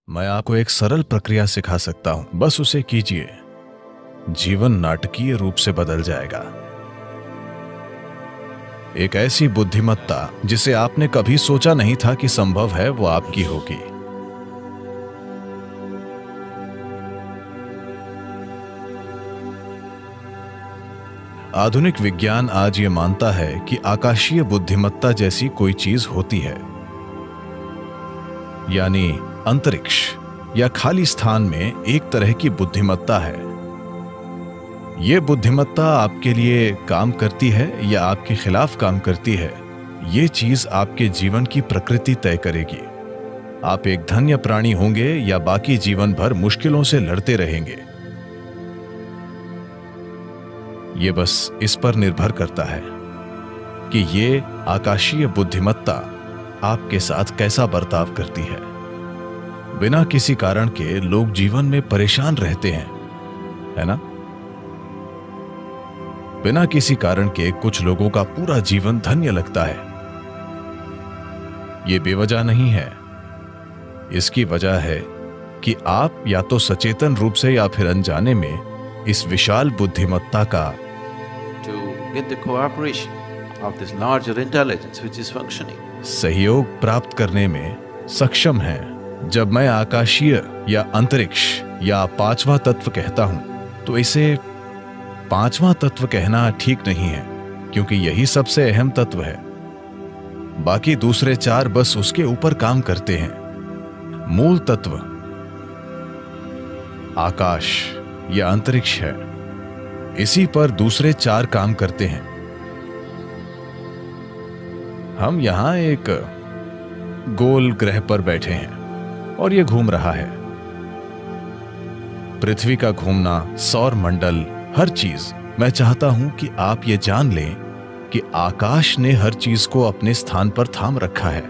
मैं आपको एक सरल प्रक्रिया सिखा सकता हूं, बस उसे कीजिए। जीवन नाटकीय रूप से बदल जाएगा। एक ऐसी बुद्धिमत्ता जिसे आपने कभी सोचा नहीं था कि संभव है, वो आपकी होगी। आधुनिक विज्ञान आज ये मानता है कि आकाशीय बुद्धिमत्ता जैसी कोई चीज होती है, यानी अंतरिक्ष या खाली स्थान में एक तरह की बुद्धिमत्ता है। यह बुद्धिमत्ता आपके लिए काम करती है या आपके खिलाफ काम करती है, ये चीज आपके जीवन की प्रकृति तय करेगी। आप एक धन्य प्राणी होंगे या बाकी जीवन भर मुश्किलों से लड़ते रहेंगे, ये बस इस पर निर्भर करता है कि ये आकाशीय बुद्धिमत्ता आपके साथ कैसा बर्ताव करती है। बिना किसी कारण के लोग जीवन में परेशान रहते हैं, है ना? बिना किसी कारण के कुछ लोगों का पूरा जीवन धन्य लगता है। यह बेवजह नहीं है। इसकी वजह है कि आप या तो सचेतन रूप से या फिर अनजाने में इस विशाल बुद्धिमत्ता का सहयोग प्राप्त करने में सक्षम हैं। जब मैं आकाशीय या अंतरिक्ष या पांचवा तत्व कहता हूं, तो इसे पांचवा तत्व कहना ठीक नहीं है, क्योंकि यही सबसे अहम तत्व है। बाकी दूसरे चार बस उसके ऊपर काम करते हैं। मूल तत्व आकाश या अंतरिक्ष है, इसी पर दूसरे चार काम करते हैं। हम यहां एक गोल ग्रह पर बैठे हैं और यह घूम रहा है। पृथ्वी का घूमना, सौर मंडल, हर चीज। मैं चाहता हूं कि आप ये जान लें कि आकाश ने हर चीज को अपने स्थान पर थाम रखा है।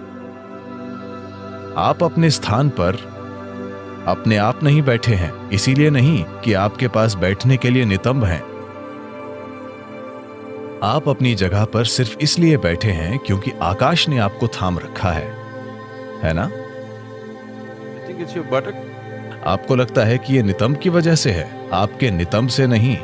आप अपने स्थान पर अपने आप नहीं बैठे हैं, इसीलिए नहीं कि आपके पास बैठने के लिए नितंब हैं। आप अपनी जगह पर सिर्फ इसलिए बैठे हैं क्योंकि आकाश ने आपको थाम रखा है ना? आपको लगता है कि यह नितंब की वजह से है, आपके नितंब से नहीं।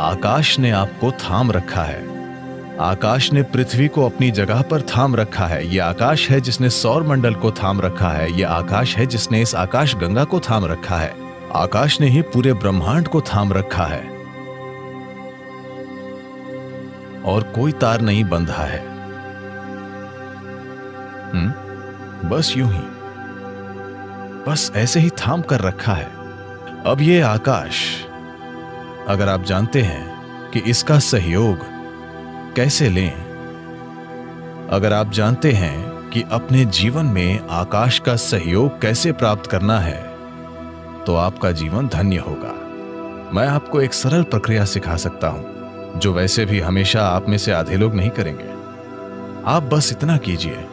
आकाश ने आपको थाम रखा है। आकाश ने पृथ्वी को अपनी जगह पर थाम रखा है। यह आकाश है जिसने सौर मंडल को थाम रखा है। यह आकाश है जिसने इस आकाश गंगा को थाम रखा है। आकाश ने ही पूरे ब्रह्मांड को थाम रखा है, और कोई तार नहीं बंधा है। बस यूं ही, बस ऐसे ही थाम कर रखा है। अब ये आकाश, अगर आप जानते हैं कि इसका सहयोग कैसे लें, अगर आप जानते हैं कि अपने जीवन में आकाश का सहयोग कैसे प्राप्त करना है, तो आपका जीवन धन्य होगा। मैं आपको एक सरल प्रक्रिया सिखा सकता हूं, जो वैसे भी हमेशा आप में से आधे लोग नहीं करेंगे। आप बस इतना कीजिए।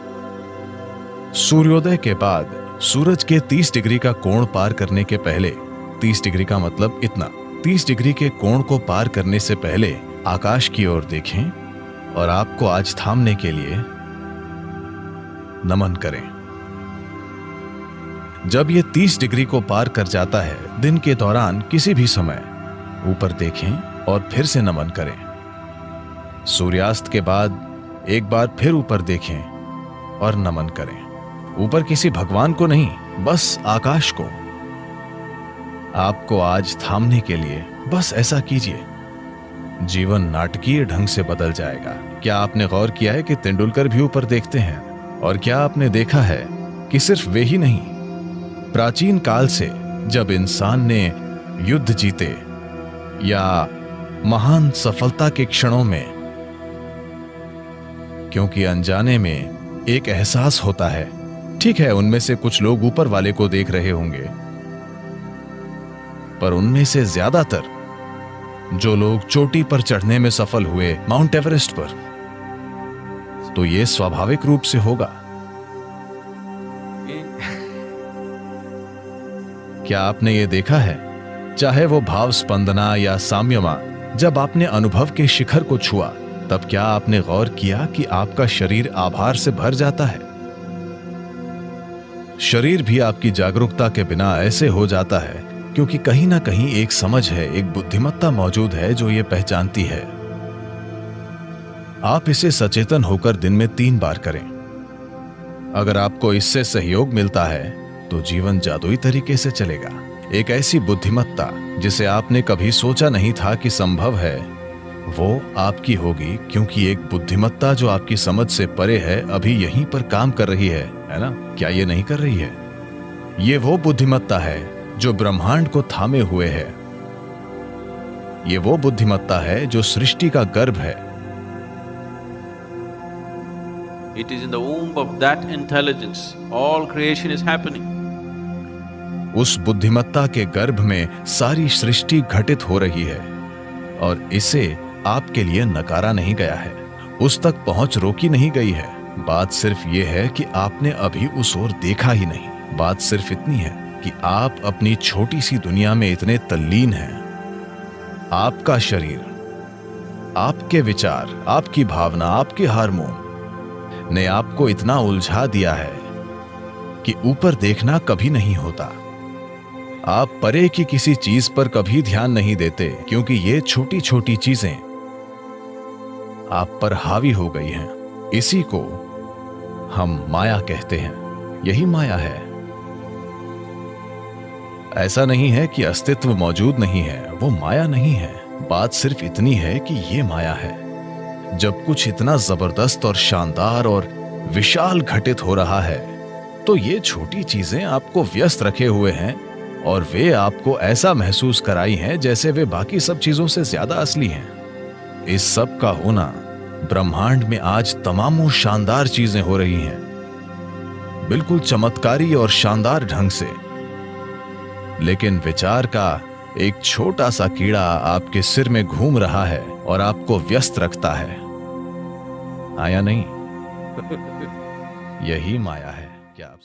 सूर्योदय के बाद सूरज के 30 डिग्री का कोण पार करने के पहले, 30 डिग्री का मतलब इतना, 30 डिग्री के कोण को पार करने से पहले आकाश की ओर देखें और आपको आज थामने के लिए नमन करें। जब यह 30 डिग्री को पार कर जाता है, दिन के दौरान किसी भी समय ऊपर देखें और फिर से नमन करें। सूर्यास्त के बाद एक बार फिर ऊपर देखें और नमन करें। ऊपर किसी भगवान को नहीं, बस आकाश को। आपको आज थामने के लिए बस ऐसा कीजिए। जीवन नाटकीय ढंग से बदल जाएगा। क्या आपने गौर किया है कि तेंदुलकर भी ऊपर देखते हैं? और क्या आपने देखा है कि सिर्फ वे ही नहीं, प्राचीन काल से जब इंसान ने युद्ध जीते या महान सफलता के क्षणों में, क्योंकि अनजाने में एक एहसास होता है। ठीक है, उनमें से कुछ लोग ऊपर वाले को देख रहे होंगे, पर उनमें से ज्यादातर जो लोग चोटी पर चढ़ने में सफल हुए, माउंट एवरेस्ट पर, तो यह स्वाभाविक रूप से होगा। क्या आपने यह देखा है, चाहे वो भाव स्पंदना या साम्यमा, जब आपने अनुभव के शिखर को छुआ, तब क्या आपने गौर किया कि आपका शरीर आभार से भर जाता है? शरीर भी आपकी जागरूकता के बिना ऐसे हो जाता है क्योंकि कहीं ना कहीं एक समझ है, एक बुद्धिमत्ता मौजूद है जो ये पहचानती है। आप इसे सचेतन होकर दिन में 3 बार करें। अगर आपको इससे सहयोग मिलता है तो जीवन जादुई तरीके से चलेगा। एक ऐसी बुद्धिमत्ता जिसे आपने कभी सोचा नहीं था कि संभव है, वो आपकी होगी, क्योंकि एक बुद्धिमत्ता जो आपकी समझ से परे है अभी यहीं पर काम कर रही है ना? क्या ये नहीं कर रही है? ये वो बुद्धिमत्ता है जो ब्रह्मांड को थामे हुए है। ये वो बुद्धिमत्ता है जो सृष्टि का गर्भ है। It is in the womb of that intelligence all creation is happening. उस बुद्धिमत्ता के गर्भ में सारी सृष्टि घटित हो रही है और इसे आपके लिए नकारा नहीं गया है, उस तक पहुंच रोकी नहीं गई है। बात सिर्फ ये है कि आपने अभी उस ओर देखा ही नहीं। बात सिर्फ इतनी है कि आप अपनी छोटी सी दुनिया में इतने तल्लीन हैं। आपका शरीर, आपके विचार, आपकी भावना, आपके हार्मोन ने आपको इतना उलझा दिया है कि ऊपर देखना कभी नहीं होता। आप परे की किसी चीज पर कभी ध्यान नहीं देते क्योंकि ये छोटी छोटी चीजें आप पर हावी हो गई हैं। इसी को हम माया कहते हैं। यही माया है। ऐसा नहीं है कि अस्तित्व मौजूद नहीं है, वो माया नहीं है। बात सिर्फ इतनी है कि ये माया है। जब कुछ इतना जबरदस्त और शानदार और विशाल घटित हो रहा है तो ये छोटी चीजें आपको व्यस्त रखे हुए हैं और वे आपको ऐसा महसूस कराई हैं जैसे वे बाकी सब चीजों से ज्यादा असली हैं। इस सब का होना, ब्रह्मांड में आज तमामों शानदार चीजें हो रही हैं, बिल्कुल चमत्कारी और शानदार ढंग से। लेकिन विचार का एक छोटा सा कीड़ा आपके सिर में घूम रहा है और आपको व्यस्त रखता है। आया नहीं? यही माया है। क्या आप